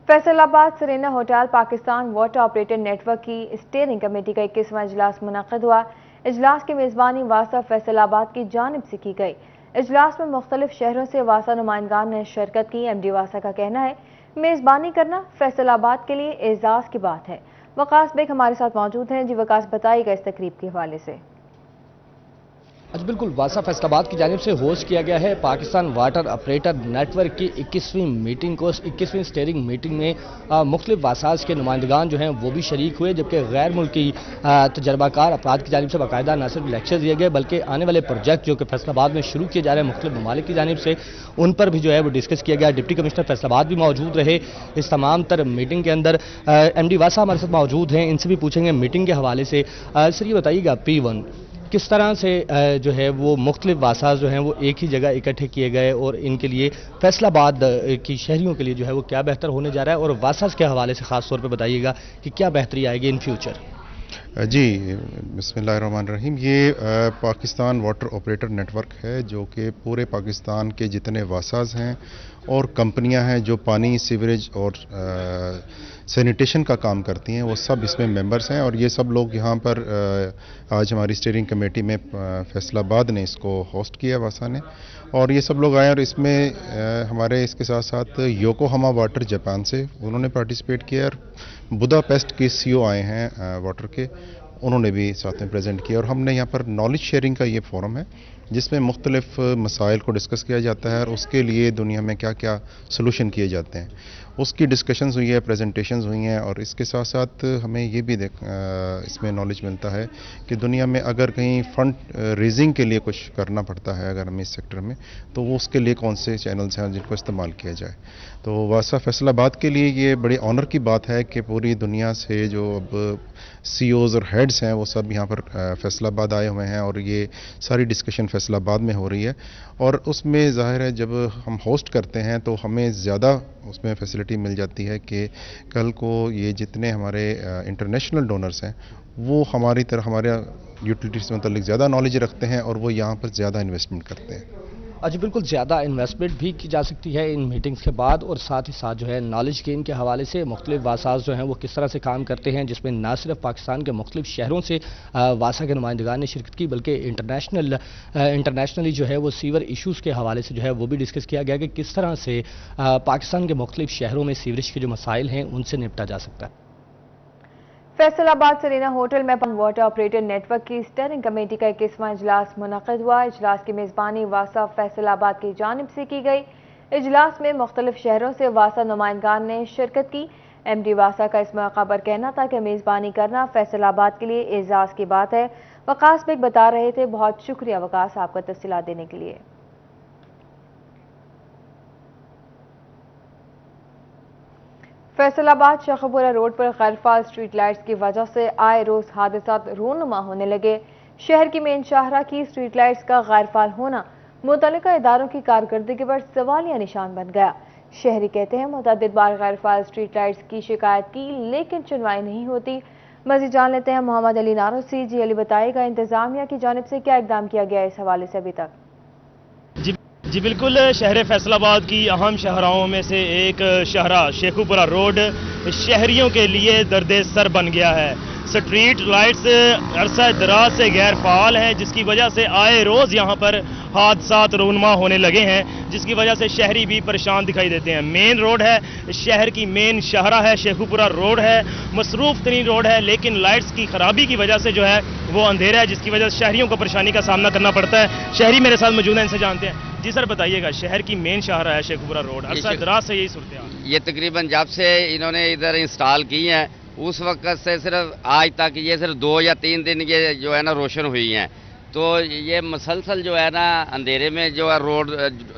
Faisalabad Serena hotel Pakistan water operator network की steering committee का 21वां इजलास मुनक़्क़िद हुआ। इजलास की मेज़बानी वासा फैसलाबाद की जानिब से की गई। इजलास में मुख्तलिफ शहरों से वासा नुमाइंदान ने शिरकत की। MD वासा का कहना है मेज़बानी करना फैसलाबाद के लिए एजाज़ की बात है। वकास बेग हमारे साथ मौजूद हैं। जी वकास, बताइएगा इस तकरीब के हवाले से। आज बिल्कुल वासा फैसलाबाद की जानिब से होस्ट किया गया है पाकिस्तान वाटर ऑपरेटर नेटवर्क की 21वीं मीटिंग को। 21वीं स्टीयरिंग मीटिंग में मुख्तलिफ वासाज के नुमाइंदगान जो हैं वो भी शरीक हुए, जबकि गैर मुल्की तजर्बाकार अफराद की जानिब से बाकायदा न सिर्फ लेक्चर दिए गए बल्कि आने वाले प्रोजेक्ट जो कि फैसलाबाद में शुरू किए जा रहे हैं मुख्तलिफ ममालिक की जानिब से, उन पर भी जो है वो डिस्कस किया गया। डिप्टी कमिश्नर फैसलाबाद भी मौजूद रहे इस तमाम तर मीटिंग के अंदर। MD वासा हमारे साथ मौजूद हैं, इनसे भी पूछेंगे मीटिंग के हवाले से। सर ये बताइएगा P1 किस तरह से जो है वो मुख्तलिफ वासाज जो हैं वो एक ही जगह इकट्ठे किए गए और इनके लिए फैसलाबाद की शहरियों के लिए जो है वो क्या बेहतर होने जा रहा है, और वासाज के हवाले से ख़ास तौर पे बताइएगा कि क्या बेहतरी आएगी इन फ्यूचर। जी बिस्मिल्लाहिर्रहमानिर्रहीम। ये पाकिस्तान वाटर ऑपरेटर नेटवर्क है जो कि पूरे पाकिस्तान के जितने वासाज हैं और कंपनियां हैं जो पानी, सीवरेज और सैनिटेशन का काम करती हैं, वो सब इसमें मेंबर्स हैं। और ये सब लोग यहाँ पर आज हमारी स्टीयरिंग कमेटी में फैसलाबाद ने इसको होस्ट किया, वासा ने, और ये सब लोग आए। और इसमें हमारे इसके साथ साथ योकोहामा वाटर जापान से उन्होंने पार्टिसिपेट किया, और बुदापेस्ट के CEO आए हैं वाटर के, उन्होंने भी साथ में प्रेजेंट किया। और हमने यहाँ पर नॉलेज शेयरिंग का ये फोरम है जिसमें मुख्तलिफ मसाइल को डिस्कस किया जाता है और उसके लिए दुनिया में क्या क्या सलूशन किए जाते हैं उसकी डिस्कशंस हुई है, प्रेजेंटेशंस हुई हैं। और इसके साथ साथ हमें ये भी इसमें नॉलेज मिलता है कि दुनिया में अगर कहीं फंड रेजिंग के लिए कुछ करना पड़ता है अगर हमें इस सेक्टर में, तो वो उसके लिए कौन से चैनल्स हैं जिनको इस्तेमाल किया जाए। तो वासा फैसलाबाद के लिए ये बड़ी ऑनर की बात है कि पूरी दुनिया से जो अब CEOs और हेड्स हैं वो सब यहाँ पर फैसलाबाद आए हुए हैं और ये सारी डिस्कशन फैसलाबाद में हो रही है। और उसमें ज़ाहिर है जब हम होस्ट करते हैं तो हमें ज़्यादा उसमें फैसिलिटी मिल जाती है कि कल को ये जितने हमारे इंटरनेशनल डोनर्स हैं वो हमारी तरह हमारे यूटिलिटीज़ से मतलब ज़्यादा नॉलेज रखते हैं और वो यहाँ पर ज़्यादा इन्वेस्टमेंट करते हैं। जी बिल्कुल, ज़्यादा इन्वेस्टमेंट भी की जा सकती है इन मीटिंग्स के बाद, और साथ ही साथ जो है नॉलेज गेन के हवाले से मुख्तलिफ वासाज जो हैं वो किस तरह से काम करते हैं, जिसमें ना सिर्फ पाकिस्तान के मुख्तलिफ शहरों से वासा के नुमाइंदगान ने शिरकत की बल्कि इंटरनेशनली जो है वो सीवर इशूज़ के हवाले से जो है वो भी डिस्कस किया गया कि किस तरह से पाकिस्तान के मुख्तलिफ शहरों में सीवरेज के जो मसाइल हैं उनसे निपटा जा सकता है। फैसलाबाद सरीना होटल में वाटर ऑपरेटर नेटवर्क की स्टीयरिंग कमेटी का 21वां इजलास मुनक़्क़िद हुआ। इजलास की मेज़बानी वासा फैसलाबाद की जानिब से की गई। इजलास में मुख्तलिफ शहरों से वासा नुमाइंदगान ने शिरकत की। MD वासा का इस मौका पर कहना था कि मेज़बानी करना फैसलाबाद के लिए एजाज़ की बात है। वकास बेग बता रहे थे। बहुत शुक्रिया वकास आपका तफसीलात देने के लिए। फैसलाबाद शेखुपुरा रोड पर गैरफाल स्ट्रीट लाइट्स की वजह से आए रोज हादसात रूनुमा होने लगे। शहर की मेन शाहरा की स्ट्रीट लाइट्स का गैरफाल होना मुतल्लिका इदारों की कारकर्दगी पर सवालिया निशान बन गया। शहरी कहते हैं मुतअद्दिद बार गैरफाल स्ट्रीट लाइट्स की शिकायत की लेकिन सुनवाई नहीं होती। मज़ीद जान लेते हैं मोहम्मद अली नारोसी। जी अली, बताइएगा इंतजामिया की जानिब से क्या इकदाम किया गया इस हवाले से अभी तक। जी बिल्कुल, शहर फैसलाबाद की अहम शाहराहों में से एक शाहरा शेखुपुरा रोड शहरियों के लिए दर्द सर बन गया है। स्ट्रीट लाइट्स अरसा दराज से गैर फाल हैं जिसकी वजह से आए रोज़ यहाँ पर हादसात रूनुमा होने लगे हैं, जिसकी वजह से शहरी भी परेशान दिखाई देते हैं। मेन रोड है, शहर की मेन शाहरा है, शेखुपुरा रोड है, मसरूफ़ तरीन रोड है, लेकिन लाइट्स की खराबी की वजह से जो है वो अंधेरा है, जिसकी वजह से शहरियों को परेशानी का सामना करना पड़ता है। शहरी मेरे साथ मौजूद हैं, इनसे जानते हैं। जी सर, बताइएगा, शहर की मेन शाहरा है शेखुपुरा रोड, अरसा दराज से यही सूरत। ये तकरीबन जब से इन्होंने इधर इंस्टॉल की है उस वक्त से सिर्फ आज तक ये सिर्फ 2 या 3 दिन ये जो है ना रोशन हुई हैं, तो ये मसलसल जो है ना अंधेरे में जो है रोड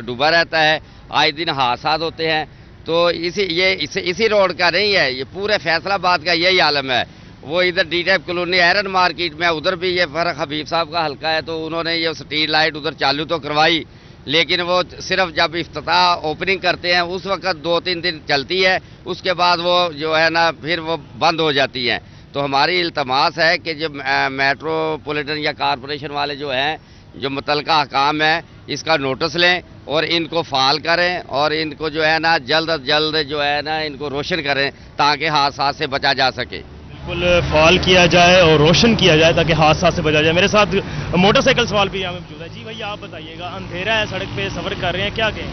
डूबा रहता है, आए दिन हादसात होते हैं। तो इसी रोड का नहीं है, ये पूरे फैसलाबाद का यही आलम है। वो इधर D-टाइप कॉलोनी आयरन मार्केट में, उधर भी ये फर्क हबीब साहब का हल्का है, तो उन्होंने ये स्ट्रीट लाइट उधर चालू तो करवाई, लेकिन वो सिर्फ जब इफ्तिताह ओपनिंग करते हैं उस वक्त 2-3 दिन चलती है, उसके बाद वो जो है ना फिर वो बंद हो जाती हैं। तो हमारी इल्तमास है कि जब मेट्रोपॉलिटन या कारपोरेशन वाले जो हैं, जो मुतल्लिका हकाम है, इसका नोटिस लें اور ان کو فعال کریں اور ان کو جو ہے نا جلد از جلد جو ہے نا ان کو روشن کریں تاکہ حادثات سے بچا جا سکے. بالکل فعال کیا جائے اور روشن کیا جائے تاکہ حادثات سے بچا جائے. میرے ساتھ موٹر سائیکل سوال بھی یہاں پہ موجود ہے. جی بھائی آپ بتائیے گا، اندھیرا ہے، سڑک پہ سفر کر رہے ہیں، کیا کہیں؟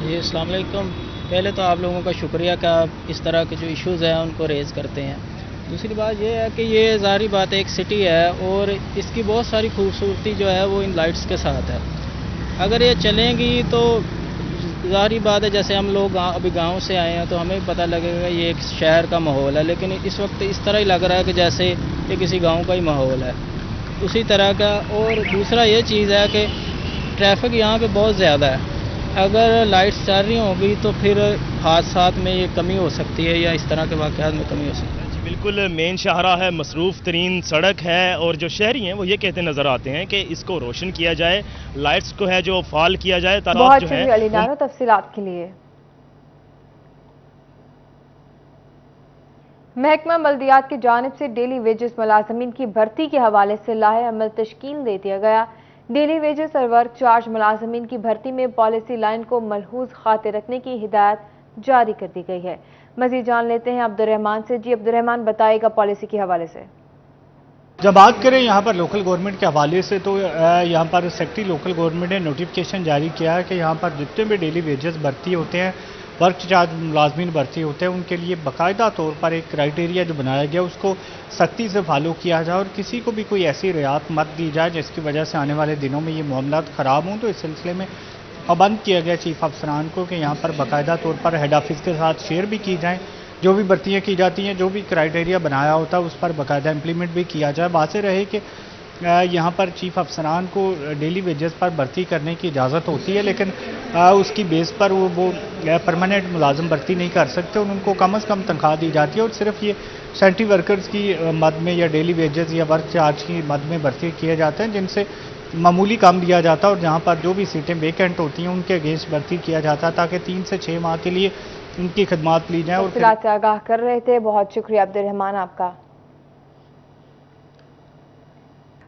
جی السلام علیکم. پہلے تو آپ لوگوں کا شکریہ کہ آپ اس طرح کے جو ایشوز ہیں ان کو ریز کرتے ہیں. دوسری بات یہ ہے کہ یہ ظاہری بات ایک سٹی ہے اور اس کی بہت ساری خوبصورتی جو ہے وہ ان لائٹس کے ساتھ ہے. اگر یہ چلیں گی تو ظاہری بات ہے، جیسے ہم لوگ ابھی گاؤں سے آئے ہیں تو ہمیں پتہ لگے گا یہ ایک شہر کا ماحول ہے، لیکن اس وقت اس طرح ہی لگ رہا ہے کہ جیسے یہ کسی گاؤں کا ہی ماحول ہے اسی طرح کا. اور دوسرا یہ چیز ہے کہ ٹریفک یہاں پہ بہت زیادہ ہے. اگر لائٹس چل رہی ہوں گی تو پھر حادثات میں یہ کمی ہو سکتی ہے یا اس طرح کے واقعات میں کمی ہو سکتی ہے. بالکل مین شاہراہ ہے، مصروف ترین سڑک ہے اور جو شہری ہیں وہ یہ کہتے نظر آتے ہیں کہ اس کو روشن کیا جائے، لائٹس کو ہے جو فعال کیا جائے. بہت شکریہ علی نانو تفصیلات کے لیے. محکمہ بلدیات کی جانب سے ڈیلی ویجز ملازمین کی بھرتی کے حوالے سے لاہے عمل تشکیل دے دیا گیا. ڈیلی ویجز اور ورک چارج ملازمین کی بھرتی میں پالیسی لائن کو ملحوظ خاطر رکھنے کی ہدایت جاری کر دی گئی ہے. مزید جان لیتے ہیں عبد الرحمان سے. جی عبد الرحمان بتائے گا پالیسی کے حوالے سے. جب بات کریں یہاں پر لوکل گورنمنٹ کے حوالے سے تو یہاں پر سیکٹری لوکل گورنمنٹ نے نوٹیفیکیشن جاری کیا ہے کہ یہاں پر جتنے بھی ڈیلی ویجز بھرتی ہوتے ہیں، ورک چارج ملازمین بھرتی ہوتے ہیں، ان کے لیے باقاعدہ طور پر ایک کرائیٹیریا جو بنایا گیا اس کو سختی سے فالو کیا جائے اور کسی کو بھی کوئی ایسی رعایت مت دی جائے جس کی وجہ سے آنے والے دنوں میں یہ معاملات خراب ہوں. تو اس سلسلے میں پابند کیا گیا چیف افسران کو کہ یہاں پر باقاعدہ طور پر ہیڈ آفس کے ساتھ شیئر بھی کی جائیں، جو بھی بھرتیاں کی جاتی ہیں، جو بھی کرائیٹیریا بنایا ہوتا ہے اس پر باقاعدہ امپلیمنٹ بھی کیا جائے. واضح رہے کہ یہاں پر چیف افسران کو ڈیلی ویجز پر بھرتی کرنے کی اجازت ہوتی ہے، لیکن اس کی بیس پر وہ پرماننٹ ملازم بھرتی نہیں کر سکتے اور ان کو کم از کم تنخواہ دی جاتی ہے اور صرف یہ سینٹری ورکرز کی مد میں یا ڈیلی ویجز یا ورک چارج کی مد میں بھرتی کیے جاتے ہیں جن سے معمولی کام دیا جاتا ہے اور جہاں پر جو بھی سیٹیں ویکینٹ ہوتی ہیں ان کے اگینسٹ بھرتی کیا جاتا ہے تاکہ 3 سے 6 ماہ کے لیے ان کی خدمات لی جائیں. اور تفصیلات سے آگاہ کر رہے تھے. بہت شکریہ عبد الرحمان آپ کا.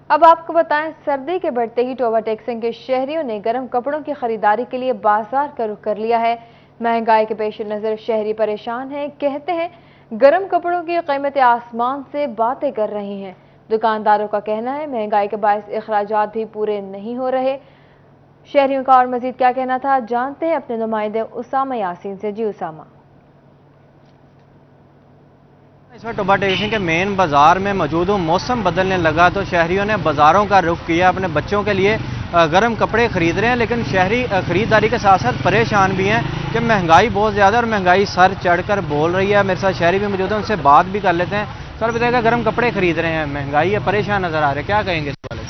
اب آپ کو بتائیں، سردی کے بڑھتے ہی اوور ٹیکسنگ کے شہریوں نے گرم کپڑوں کی خریداری کے لیے بازار کا رخ کر لیا ہے. مہنگائی کے پیش نظر شہری پریشان ہیں. کہتے ہیں گرم کپڑوں کی قیمتیں آسمان سے باتیں کر رہی ہیں. دکانداروں کا کہنا ہے مہنگائی کے باعث اخراجات بھی پورے نہیں ہو رہے. شہریوں کا اور مزید کیا کہنا تھا جانتے ہیں اپنے نمائندے اسامہ یاسین سے. جی اسامہ. اس وقت اوور ٹیکسنگ کے مین بازار میں موجود ہوں. موسم بدلنے لگا تو شہریوں نے بازاروں کا رخ کیا. اپنے بچوں کے لیے گرم کپڑے خرید رہے ہیں لیکن شہری خریداری کے ساتھ ساتھ پریشان بھی ہیں کہ مہنگائی بہت زیادہ اور مہنگائی سر چڑھ کر بول رہی ہے. میرے ساتھ شہری بھی موجود ہیں، ان سے بات بھی کر لیتے ہیں. سر بتائیے گا گرم کپڑے خرید رہے ہیں، مہنگائی ہے، پریشان نظر آ رہے ہیں، کیا کہیں گے اس والے؟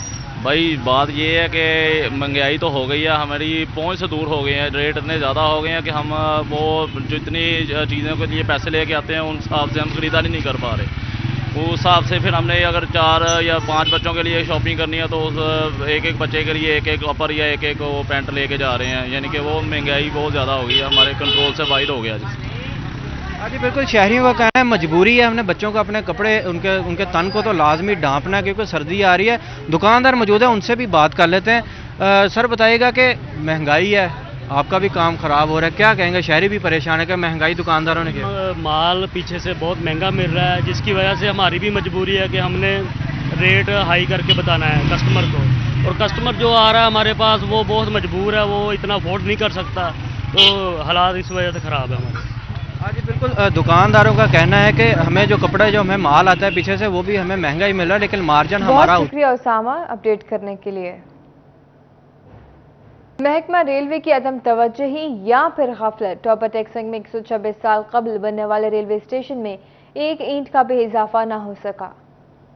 بھائی بات یہ ہے کہ مہنگائی تو ہو گئی ہے، ہماری پہنچ سے دور ہو گئے ہیں. ریٹ اتنے زیادہ ہو گئے ہیں کہ ہم وہ جتنی چیزوں کے لیے پیسے لے کے آتے ہیں ان حساب سے ہم خریداری نہیں کر پا رہے. اس حساب سے پھر ہم نے اگر 4 یا 5 بچوں کے لیے شاپنگ کرنی ہے تو ایک بچے کے لیے ایک اپر یا ایک وہ پینٹ لے کے جا رہے ہیں. یعنی کہ وہ مہنگائی بہت زیادہ ہو گئی ہے، ہمارے کنٹرول سے باہر ہو گیا. جی بالکل شہریوں کا کہنا ہے مجبوری ہے، ہم نے بچوں کو اپنے کپڑے ان کے تن کو تو لازمی ڈھانپنا ہے کیونکہ سردی آ رہی ہے. دکاندار موجود ہیں، ان سے بھی بات کر لیتے ہیں. سر بتائیے گا کہ مہنگائی ہے، آپ کا بھی کام خراب ہو رہا ہے، کیا کہیں گے؟ شہری بھی پریشان ہے کہ مہنگائی دکانداروں نے کیا؟ مال پیچھے سے بہت مہنگا مل رہا ہے جس کی وجہ سے ہماری بھی مجبوری ہے کہ ہم نے ریٹ ہائی کر کے بتانا ہے کسٹمر کو، اور کسٹمر جو آ رہا ہے ہمارے پاس وہ بہت مجبور ہے، وہ اتنا افورڈ نہیں کر سکتا. تو حالات اس وجہ سے خراب ہے ہمارے. ہاں جی بالکل. دکانداروں کا کہنا ہے کہ ہمیں جو کپڑے جو ہمیں مال آتا ہے پیچھے سے وہ بھی ہمیں مہنگا ہی مل رہا ہے لیکن مارجن ہمارا. بہت شکریہ اسامہ اپڈیٹ کرنے کے لیے. محکمہ ریلوے کی عدم توجہی یا پھر غفلت، ٹاپر ٹیکسنگ میں 126 سال قبل بننے والے ریلوے اسٹیشن میں 1 اینٹ کا بھی اضافہ نہ ہو سکا.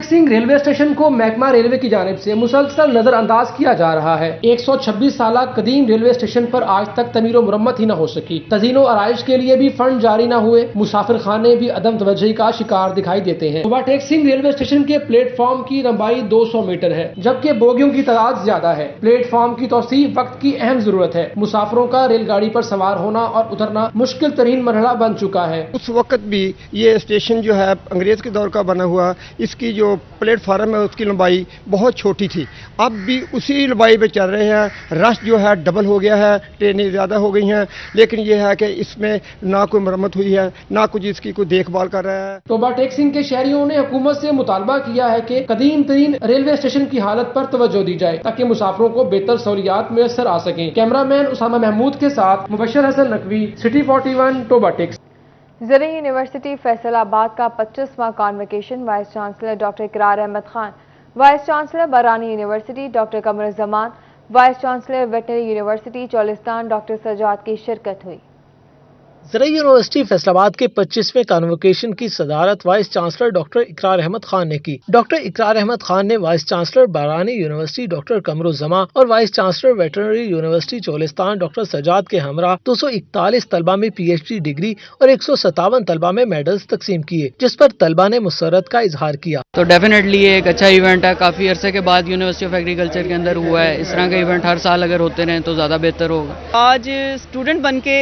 سنگھ ریلوے اسٹیشن کو محکمہ ریلوے کی جانب سے مسلسل نظر انداز کیا جا رہا ہے. 126 سالہ قدیم ریلوے اسٹیشن پر آج تک تعمیر و مرمت ہی نہ ہو سکی. تزئین و آرائش کے لیے بھی فنڈ جاری نہ ہوئے. مسافر خانے بھی عدم توجہی کا شکار دکھائی دیتے ہیں. اوورٹیک سنگھ ریلوے اسٹیشن کے پلیٹ فارم کی لمبائی 200 میٹر ہے جبکہ بوگیوں کی تعداد زیادہ ہے. پلیٹ فارم کی توسیع وقت کی اہم ضرورت ہے. مسافروں کا ریل گاڑی پر سوار ہونا اور اترنا مشکل ترین مرحلہ بن چکا ہے. اس وقت بھی یہ اسٹیشن جو ہے انگریز کے دور کا بنا ہوا، اس کی جو जो प्लेटफार्म है उसकी लंबाई बहुत छोटी थी, अब भी उसी लंबाई पे चल रहे हैं। रश जो है डबल हो गया है, ट्रेनें ज़्यादा हो गई हैं, लेकिन ये है कि इसमें ना कोई मरम्मत हुई है, ना कुछ इसकी कोई देखभाल कर रहा है। टोबा टेक्सिंग के शहरियों ने हुकूमत से मुतालबा किया है कि कदीम तरीन रेलवे स्टेशन की हालत पर तवज्जो दी जाए ताकि मुसाफिरों को बेहतर सहूलियात मैसर आ सकें। कैमरामैन उसामा महमूद के साथ मुबशर हसन नकवी, सिटी 41, टोबा टेक्स। ज़रूरी यूनिवर्सिटी फैसलाबाद का 25वां convocation vice chancellor doctor Ikrar Ahmad Khan, vice chancellor Barani university doctor Qamaruzzaman, vice chancellor veterinary university Cholistan doctor Sajjad की शिरकत हुई। ज़रूरी यूनिवर्सिटी फैसलाबाद के 25वें कॉन्वोकेशन की सदारत vice chancellor doctor Ikrar Ahmad Khan ने की। डॉक्टर इकरार अहमद खान ने vice chancellor Barani university doctor Qamaruzzaman और vice chancellor veterinary university Cholistan doctor Sajjad के हमरा 241 तलबा में PhD डिग्री और 157 तलबा में मेडल्स तकसीम किए, जिस पर तलबा ने मुसरत का इजहार किया। तो डेफिनेटली ये एक अच्छा इवेंट है, काफ़ी अरसे के बाद यूनिवर्सिटी ऑफ एग्रीकल्चर के अंदर हुआ है। इस तरह का इवेंट हर साल अगर होते रहें तो ज़्यादा बेहतर होगा। आज स्टूडेंट बन के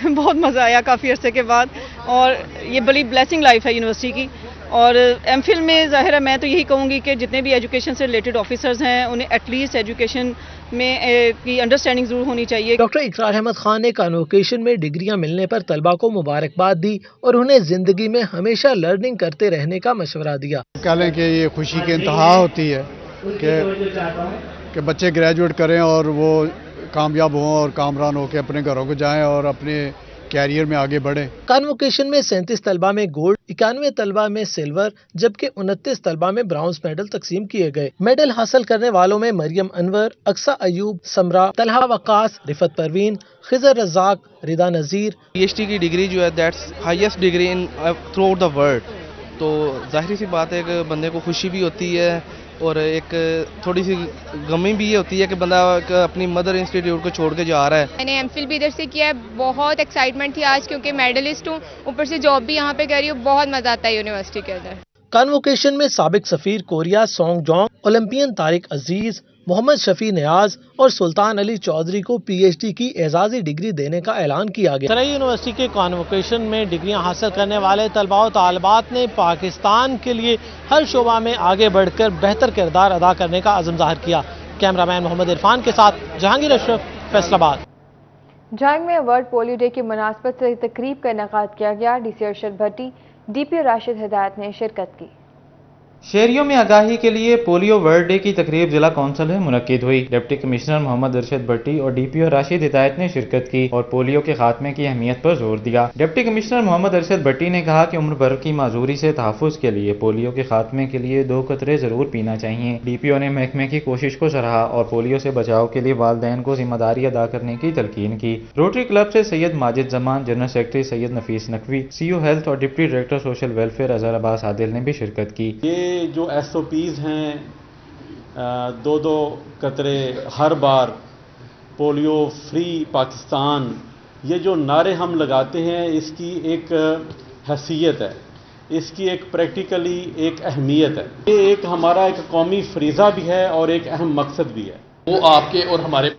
बहुत मज़ा आया काफ़ी अरसे के बाद, और ये बड़ी ब्लेसिंग लाइफ है यूनिवर्सिटी की। और एमफिल में ज़ाहिर है मैं तो यही कहूँगी कि जितने भी एजुकेशन से रिलेटेड ऑफिसर्स हैं उन्हें एटलीस्ट एजुकेशन में की अंडरस्टैंडिंग ज़रूर होनी चाहिए। डॉक्टर इकरार अहमद खान ने कॉन्वोकेशन में डिग्रियां मिलने पर तलबा को मुबारकबाद दी और उन्हें जिंदगी में हमेशा लर्निंग करते रहने का मशवरा दिया। कह लें कि ये खुशी की इंतहा होती है कि बच्चे ग्रेजुएट करें और वो कामयाब हों और कामरान होकर अपने घरों को जाएं और अपने कैरियर में आगे बढ़े। कॉन्वोकेशन में 37 तलबा में गोल्ड, 91 तलबा में सिल्वर जबकि 29 तलबा में ब्राउन्स मेडल तकसीम किए गए। मेडल हासिल करने वालों में मरियम अनवर, अक्सा अयूब, समरा, तलहा वकास, रिफत परवीन, खिजर रज़ाक, रिदा नज़ीर। PhD की डिग्री जो है that's highest degree in through out the world, तो जाहिर सी बात है कि बंदे को खुशी भी होती है और एक थोड़ी सी गमी भी ये होती है कि बंदा अपनी मदर इंस्टीट्यूट को छोड़ के जा रहा है। मैंने एमफिल भी इधर से किया है, बहुत एक्साइटमेंट थी आज क्योंकि मेडलिस्ट हूँ, ऊपर से जॉब भी यहाँ पे कर रही हूँ, बहुत मजा आता है यूनिवर्सिटी के अंदर। कॉन्वोकेशन में साबिक सफीर Korea Song Jong, Olympian Tariq Aziz, Mohammad Shafi Niaz और सुल्तान अली चौधरी को PhD की एजाजी डिग्री देने का ऐलान किया गया। ज़रूरी यूनिवर्सिटी के कॉन्वोकेशन में डिग्रियां हासिल करने वाले तलबा और तालिबात ने पाकिस्तान के लिए हर शोबा में आगे बढ़कर बेहतर किरदार अदा करने का अज़म ज़ाहिर किया। कैमरामैन मोहम्मद इरफान के साथ जहांगीर अशरफ, फैसलाबाद। जंग में वर्ल्ड पोलियो डे की मुनासबत से तकरीब का इनेकाद किया गया। DC अरशद भट्टी, DPO राशिद हिदायत ने शिरकत की। शहरियों में आगाही के लिए पोलियो वर्ल्ड डे की तकरीब जिला कौंसिल में मुनक्किद हुई। डिप्टी कमिश्नर मोहम्मद अरशद भट्टी और DPO राशिद हिदायत ने शिरकत की और पोलियो के खात्मे की अहमियत पर जोर दिया। डिप्टी कमिश्नर मोहम्मद अरशद भट्टी ने कहा कि उम्र भर की माजूरी से तहफ़्फ़ुज़ के लिए पोलियो के खात्मे के लिए 2 कतरे जरूर पीना चाहिए। DPO ने महकमे की कोशिश को सराहा और पोलियो से बचाव के लिए वालिदैन को जिम्मेदारी अदा करने की तलकीन की। रोटरी क्लब से सैयद माजिद जमान, जनरल सेक्रेटरी सैयद नफीस नकवी, CO हेल्थ और deputy director social welfare Azhar Abbas Adil ने भी शिरकत की। जो SOPs हैं 2-2 कतरे हर बार, पोलियो फ्री पाकिस्तान, ये जो नारे हम लगाते हैं इसकी एक हैसियत है, इसकी एक प्रैक्टिकली एक अहमियत है। ये एक हमारा एक कौमी फरीज़ा भी है और एक अहम मकसद भी है। वो आपके और हमारे